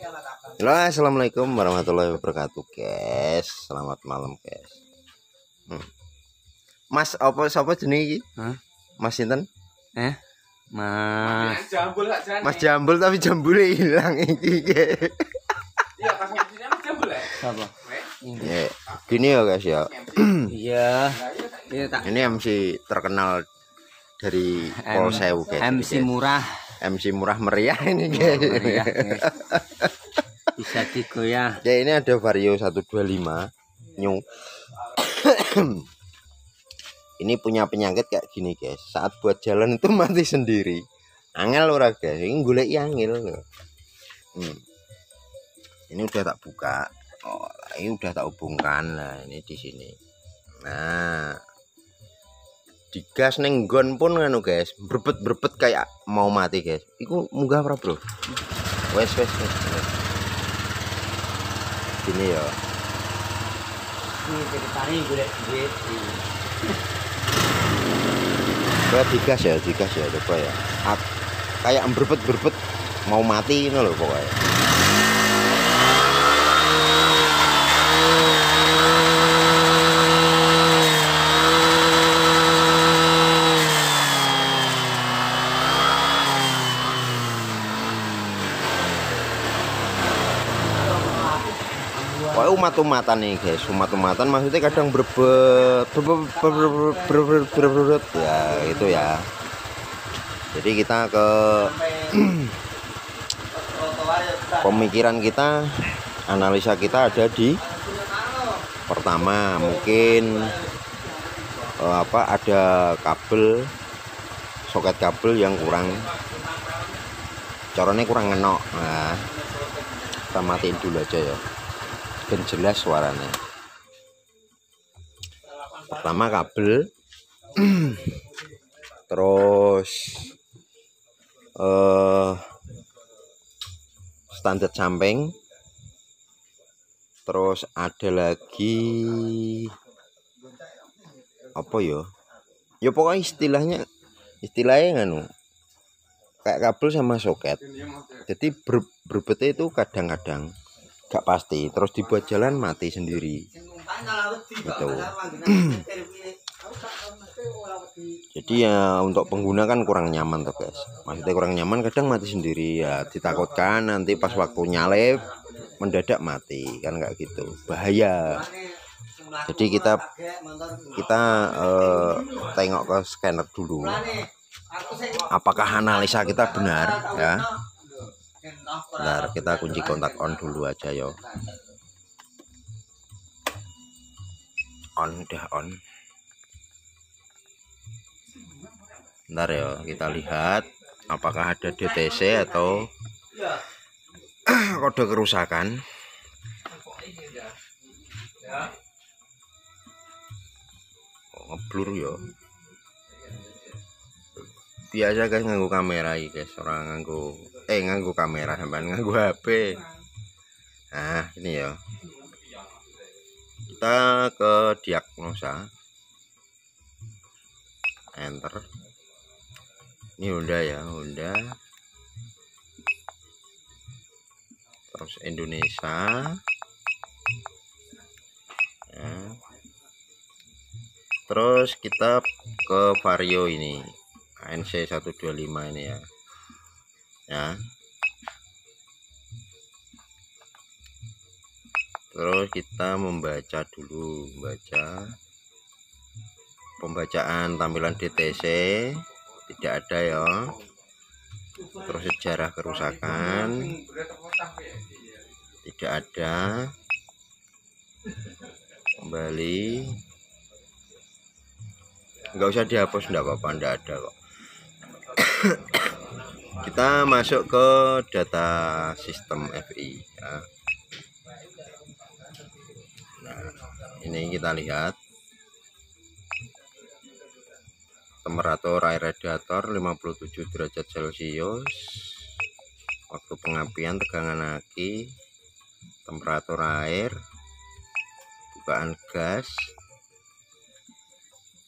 Halo, assalamualaikum warahmatullahi wabarakatuh, guys. Selamat malam, guys. Mas, apa siapa jenis ini? Mas sinten? Mas Jambul gak jane. Mas Jambul, tapi jambulnya hilang iki. Iya, pas ngisinya Mas Jambul ya. Siapa? Ya, gini ya, guys ya. Iya. Iya tak. Ini MC terkenal dari Polsewu, guys. MC murah. MC murah meriah ini, guys. Meriah, guys. Bisa digoyah. Ya, ini ada Vario 125 new. Ini punya penyakit kayak gini, guys. Saat buat jalan itu mati sendiri. Angel ora, guys. Ini golek angel loh. Ini udah tak buka. Oh, ini udah tak hubungkan lah, ini di sini. Nah, digas neng gon pun anu, guys. Berbet kayak mau mati, guys. Iku munggah ora, Bro? Wes. Gini ya. Ini ceritanya golek duit. Coba digas ya coba ya. Kayak berbet mau mati ini loh pokoknya. Pokoknya umat-umatan nih, guys. Umat-umatan maksudnya kadang berbet ya itu ya. Jadi kita ke pemikiran kita, analisa kita ada di pertama mungkin ada kabel, soket kabel yang kurang, corone kurang ngenok. Nah, kita matiin dulu aja ya, dan jelas suaranya. Pertama kabel, terus standar samping, terus ada lagi apa ya pokoknya istilahnya nganu kayak kabel sama soket. Jadi berbetnya itu kadang-kadang gak pasti, terus dibuat jalan mati sendiri gitu. Jadi ya untuk pengguna kan kurang nyaman tuh, guys. Maksudnya kurang nyaman, kadang mati sendiri ya, ditakutkan nanti pas waktu nyalip mendadak mati kan, nggak gitu, bahaya. Jadi kita tengok ke scanner dulu apakah analisa kita benar ya. Bentar, kita kunci kontak on dulu aja yo. Udah on. Bentar ya, kita lihat apakah ada DTC atau kode kerusakan. Ngeblur ya. Biasa guys nganggo kamera iki, guys. Orang nganggo kamera, sampean nganggo HP. Nah, ini ya. Kita ke diagnosa. Enter. Ini Honda ya, Honda. Terus Indonesia. Ya. Terus kita ke Vario ini. ANC 125 ini ya. Terus kita membaca dulu, pembacaan tampilan DTC tidak ada ya. Terus sejarah kerusakan tidak ada. Kembali, nggak usah dihapus, enggak apa-apa, enggak ada kok. Kita masuk ke data sistem FI ya. Nah, ini kita lihat temperatur air radiator 57 derajat Celcius, waktu pengapian, tegangan aki, temperatur air, bukaan gas.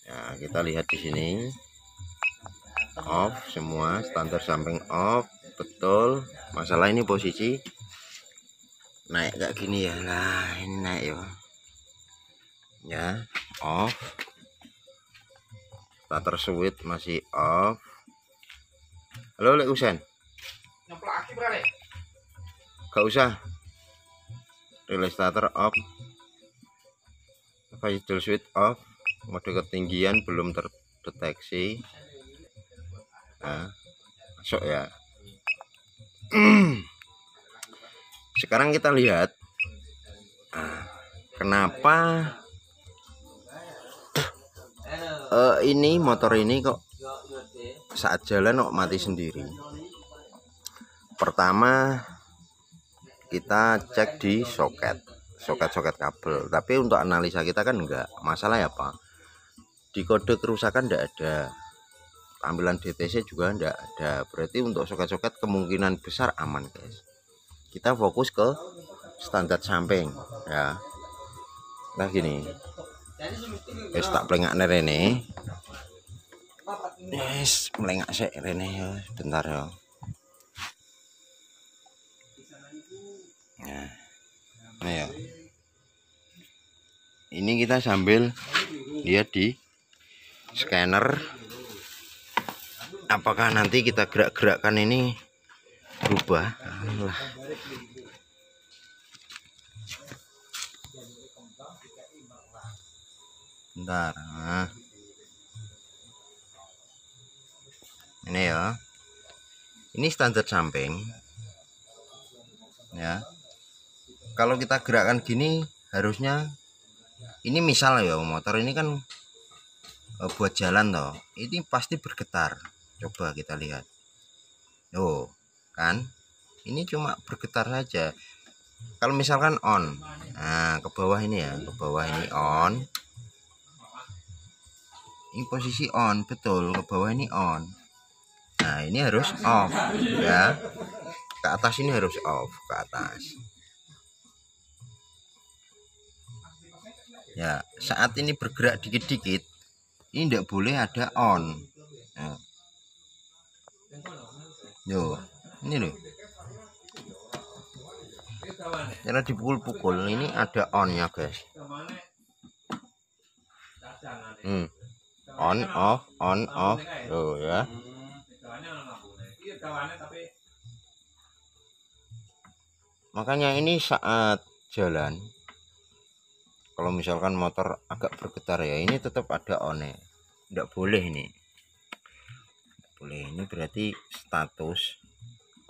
Ya, kita lihat di sini off semua, standar samping off, betul. Masalah ini posisi naik kayak gini ya. Nah ini naik ya, off. Starter switch masih off. Halo Lek Usen, Nyeplak aki berani. gak usah. Relay starter off, idle switch off, mode ketinggian belum terdeteksi. Nah, masuk ya. Sekarang kita lihat kenapa ini motor ini kok saat jalan kok mati sendiri. Pertama kita cek di soket kabel, tapi untuk analisa kita kan enggak masalah ya Pak. Di kode kerusakan enggak ada, tampilan DTC juga enggak ada, berarti untuk soket-soket kemungkinan besar aman guys. Kita fokus ke standar samping ya. Nah gini, wis tak plengak rene. Yes, melengak sik rene ya, bentar ya. Nah ya, ini kita sambil lihat di scanner apakah nanti kita gerak-gerakkan ini berubah. Alah. Bentar, nah. Ini ya, ini standar samping ya. Kalau kita gerakkan gini harusnya ini misal ya, motor ini kan buat jalan toh, ini pasti bergetar. Coba kita lihat, oh kan ini cuma bergetar saja. Kalau misalkan on, nah ke bawah ini ya, ke bawah ini on, ini posisi on, betul, ke bawah ini on. Nah ini harus off ya, ke atas ini harus off, ke atas ya. Saat ini bergerak dikit-dikit ini tidak boleh ada on ya. Yo, ini loh, cara dipukul-pukul ini ada on nya guys. On off tuh ya. Makanya ini saat jalan, kalau misalkan motor agak bergetar ya, ini tetap ada on-nya, tidak boleh ini, tidak boleh. Ini berarti status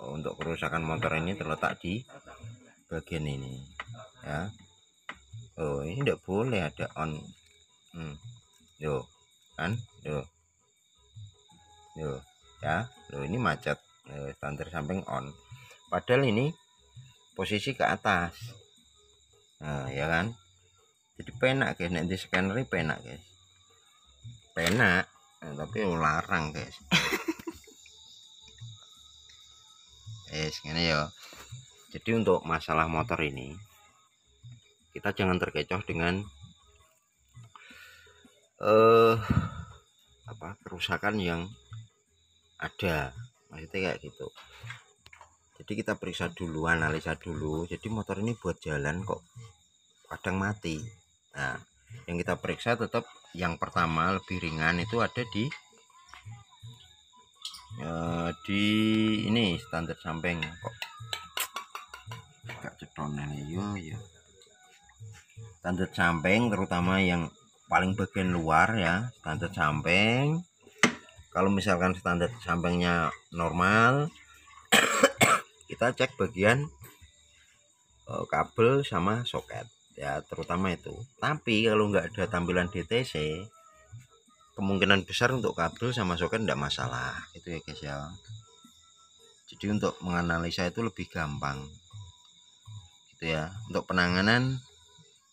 untuk kerusakan motor ini terletak di bagian ini ya. Oh ini tidak boleh ada on. Yo kan, yo ya, lo ini macet, standar samping on, padahal ini posisi ke atas. Nah ya kan, jadi penak guys, nanti scanner penak guys, penak, tapi larang guys. Gini ya. Jadi untuk masalah motor ini kita jangan terkecoh dengan kerusakan yang ada, maksudnya kayak gitu. Jadi kita periksa dulu, analisa dulu. Jadi motor ini buat jalan kok kadang mati. Nah yang kita periksa tetap yang pertama lebih ringan itu ada di ini standar samping kok gak ceton ini yo. Standar samping terutama yang paling bagian luar ya, standar samping. Kalau misalkan standar sampingnya normal, kita cek bagian kabel sama soket ya, terutama itu. Tapi kalau nggak ada tampilan DTC, kemungkinan besar untuk kabel sama soket tidak masalah itu ya guys ya. Jadi untuk menganalisa itu lebih gampang gitu ya. Untuk penanganan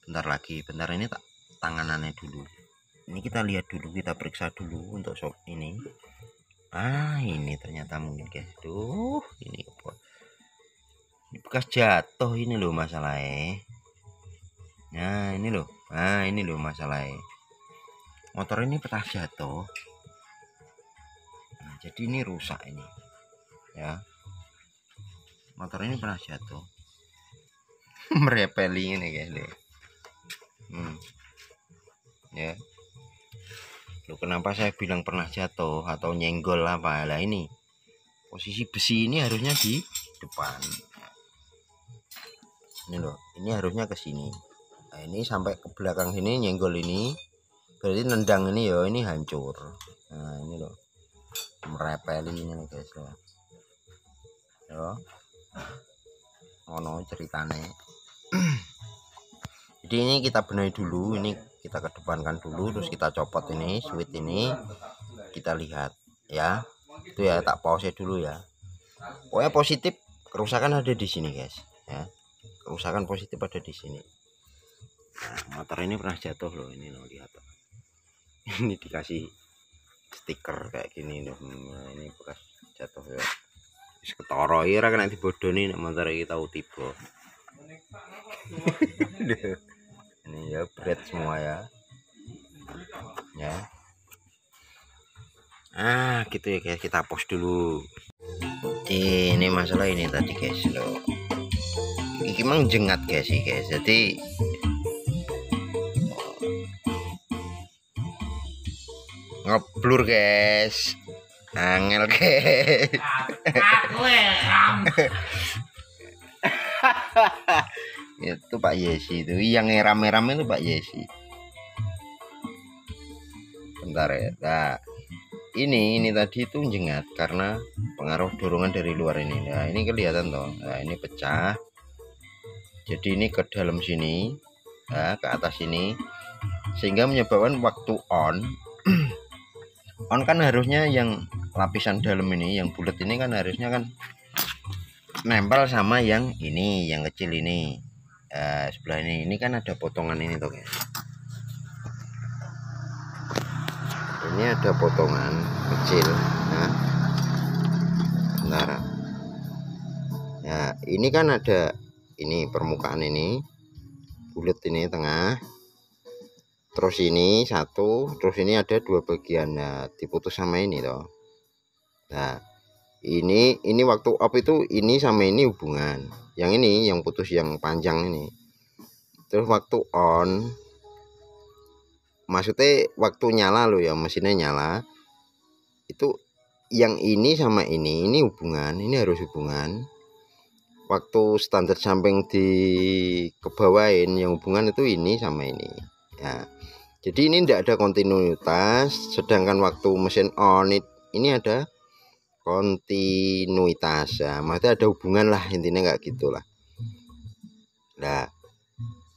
bentar lagi, bentar ini tanganannya dulu. Ini kita lihat dulu, kita periksa dulu untuk ini. Ini ternyata mungkin guys, ini bekas jatuh ini loh masalahnya. Nah ini loh masalahnya, motor ini pernah jatuh. Nah, jadi ini rusak ini ya, motor ini pernah jatuh. merepeli ini guys nih. Ya. Loh, kenapa saya bilang pernah jatuh atau nyenggol apa? Lah ini posisi besi ini harusnya di depan. Ini loh, ini harusnya ke sini. Nah, ini sampai ke belakang sini nyenggol ini. Berarti nendang ini ya, ini hancur. Nah, ini loh. Merepeli ini guys loh. Yo. Ono ceritane. Jadi ini kita benahi dulu, ini kita kedepankan dulu, terus kita copot ini switch ini, kita lihat ya. Itu ya, tak pause dulu ya. Pokoknya positif, kerusakan ada di sini guys ya. Kerusakan positif ada di sini. Nah, motor ini pernah jatuh loh, ini loh, lihat. Ini dikasih stiker kayak gini loh. Nah, ini bekas jatuh ya. Wis ketara ya, ora kena dibodoni nek motor iki tau tiba. Ini ya berat semua ya. Ya. Gitu ya guys, kita pause dulu. Ini masalah ini tadi guys loh. Iki mang jengat guys sih guys. Jadi ngeblur guys. Angel guys. Itu Pak Yesi itu yang ngeram-ngeram itu Pak Yesi. Bentar ya. Nah, ini tadi itu jengat karena pengaruh dorongan dari luar ini. Nah, ini kelihatan toh. Nah, ini pecah. Jadi ini ke dalam sini, nah, ke atas sini, sehingga menyebabkan waktu on kan harusnya yang lapisan dalam ini, yang bulat ini kan harusnya kan nempel sama yang ini, yang kecil ini. Sebelah ini kan ada potongan ini tuh guys. Ini ada potongan kecil. Nah, bentar. Nah, ini kan ada ini permukaan ini bulat ini tengah. Terus ini satu, terus ini ada dua bagian. Nah, diputus sama ini toh. Nah, ini waktu up itu ini sama ini hubungan. Yang ini yang putus yang panjang ini. Terus waktu on, maksudnya waktu nyala loh ya, mesinnya nyala. Itu yang ini sama ini hubungan, ini harus hubungan. Waktu standar samping di kebawain yang hubungan itu ini sama ini. Ya. Jadi ini tidak ada kontinuitas, sedangkan waktu mesin on ini ada kontinuitas ya, maksudnya ada hubungan lah, intinya nggak gitulah. Nah,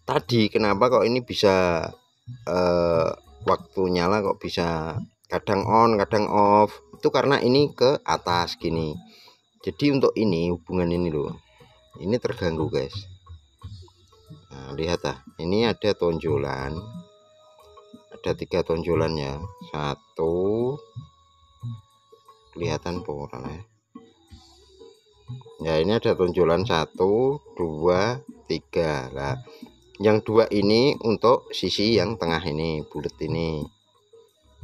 tadi kenapa kok ini bisa waktu nyala kok bisa kadang on kadang off, itu karena ini ke atas gini. Jadi untuk ini hubungan ini loh, ini terganggu guys. Nah, lihat ah, ini ada tonjolan, ada 3 tonjolannya, satu kelihatan pola ya. Ini ada tonjolan 1 2 3 lah. Yang 2 ini untuk sisi yang tengah ini bulat ini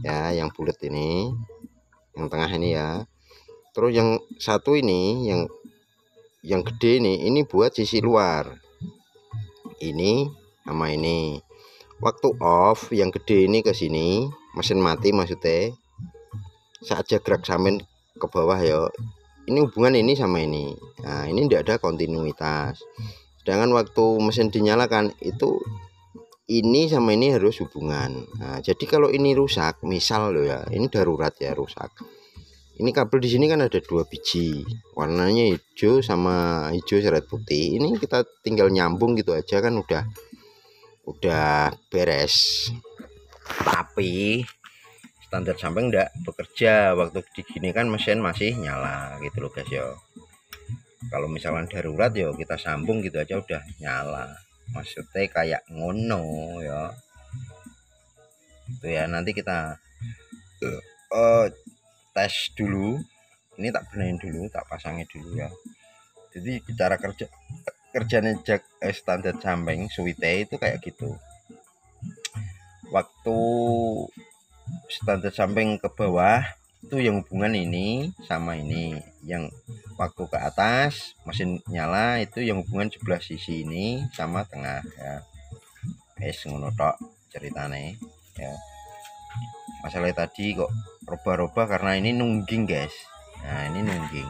ya, yang bulat ini yang tengah ini ya. Terus yang 1 ini yang gede ini buat sisi luar ini sama ini. Waktu off yang gede ini ke sini, mesin mati maksudnya, saat gerak sampai ke bawah ya, ini hubungan ini sama ini. Nah, ini tidak ada kontinuitas. Sedangkan waktu mesin dinyalakan itu ini sama ini harus hubungan. Nah, jadi kalau ini rusak, misal loh ya, ini darurat ya rusak. Ini kabel di sini kan ada 2 biji, warnanya hijau sama hijau seret putih. Ini kita tinggal nyambung gitu aja kan udah beres. Tapi standar samping enggak bekerja waktu digini kan, mesin masih nyala gitu loh guys ya. Kalau misalkan darurat ya kita sambung gitu aja udah nyala, maksudnya kayak ngono ya. Itu ya, nanti kita tes dulu. Ini tak benerin dulu, tak pasangin dulu ya. Jadi cara kerjanya jack standar samping suite itu kayak gitu. Waktu standar samping ke bawah itu yang hubungan ini sama ini, yang waktu ke atas mesin nyala itu yang hubungan sebelah sisi ini sama tengah ya. Ngono tok ceritane ya. Masalah tadi kok roba-roba karena ini nungging guys. Nah ini nungging,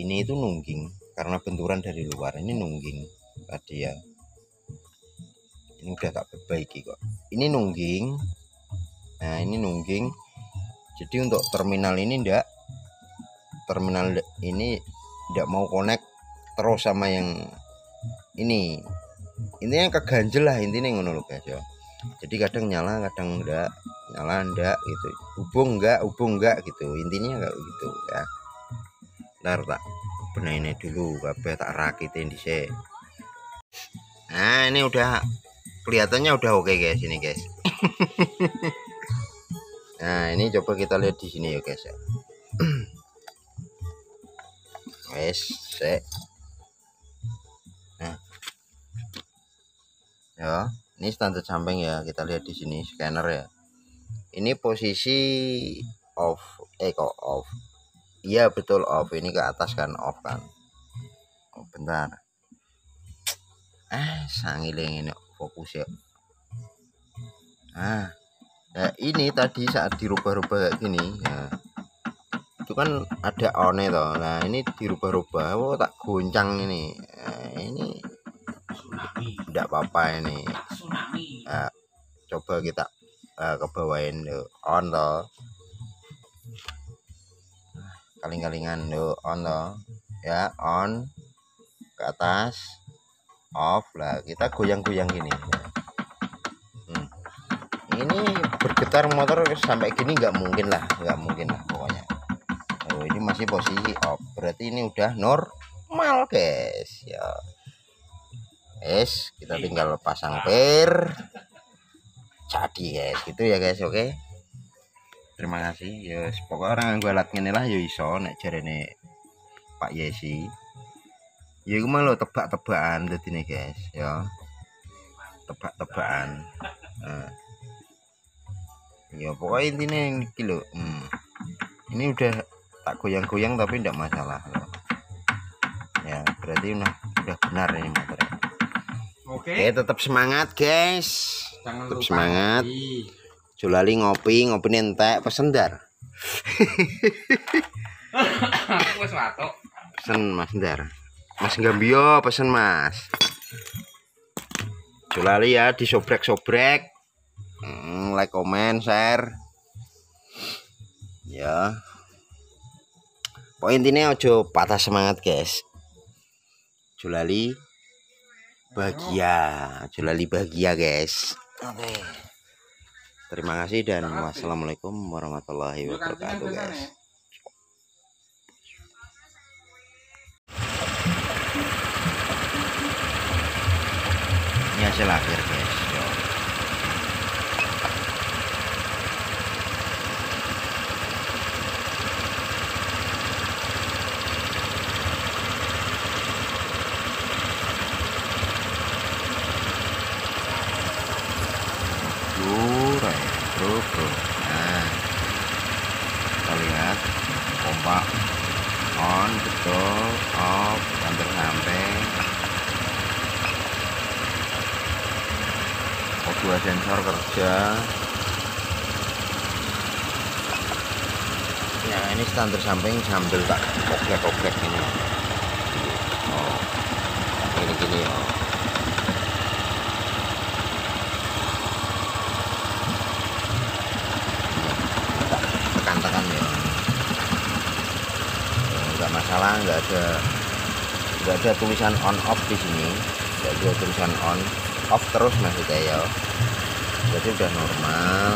ini itu nungging karena benturan dari luar, ini nungging tadi ya. Ini udah tak perbaiki kok, ini nungging. Nah ini nungging, jadi untuk terminal ini ndak mau connect terus sama yang ini yang keganjel lah intinya ngono lho guys ya. Jadi kadang nyala kadang enggak, nyala enggak gitu, hubung enggak gitu, intinya enggak gitu ya. Ntar tak benerin dulu kabeh, tak rakitin dhisik. Nah ini udah kelihatannya udah oke guys ini guys. Nah ini coba kita lihat di sini ya guys ya. Wes sek. Nah ya ini standar samping ya, kita lihat di sini scanner ya. Ini posisi off, kok off. Iya betul off, ini ke atas kan off kan. Oh bentar. Sangiling ini fokus ya. Nah ini tadi saat dirubah-rubah kayak gini ya, itu kan ada on toh. Nah ini dirubah-rubah, tak goncang ini. Nah, ini tidak apa-apa ini. Nah, coba kita kebawain on toh, kaling-kalingan on toh ya, on ke atas, off lah, kita goyang-goyang gini. Ini bergetar motor sampai gini nggak mungkin lah pokoknya. Ini masih posisi off, berarti ini udah normal guys ya. Kita tinggal pasang per jadi guys gitu ya guys. Oke, terima kasih ya. Pokoknya orang yang gue alat ngene lah ya iso nek jarene Pak Yesi ya iku mah lo tebak-tebakan dadine guys ya, tebak-tebakan. Ya pokoknya intinya ini lho. Ini udah tak goyang-goyang tapi tidak masalah loh. Ya berarti udah benar ini motornya. Oke, tetap semangat guys. Jangan tetap lupa semangat. Julali ngopi entek pesen dar. Pesen Mas Dar. Mas Gambio pesen Mas. Julali ya disobrek-sobrek. Like, comment, share ya. Poin intinya ojo patah semangat guys. Julali bahagia guys. Oke. Terima kasih dan wassalamualaikum warahmatullahi wabarakatuh guys. Ini hasil akhir guys. Bro. Nah kita lihat kompak on, betul, off, hampir sampai. O2 sensor kerja ya. Ini standar samping sambil tak obrek ini. Gini ya. Tekan ya, nggak masalah, nggak ada tulisan on off di sini, nggak ada tulisan on off terus maksudnya ya, jadi udah normal.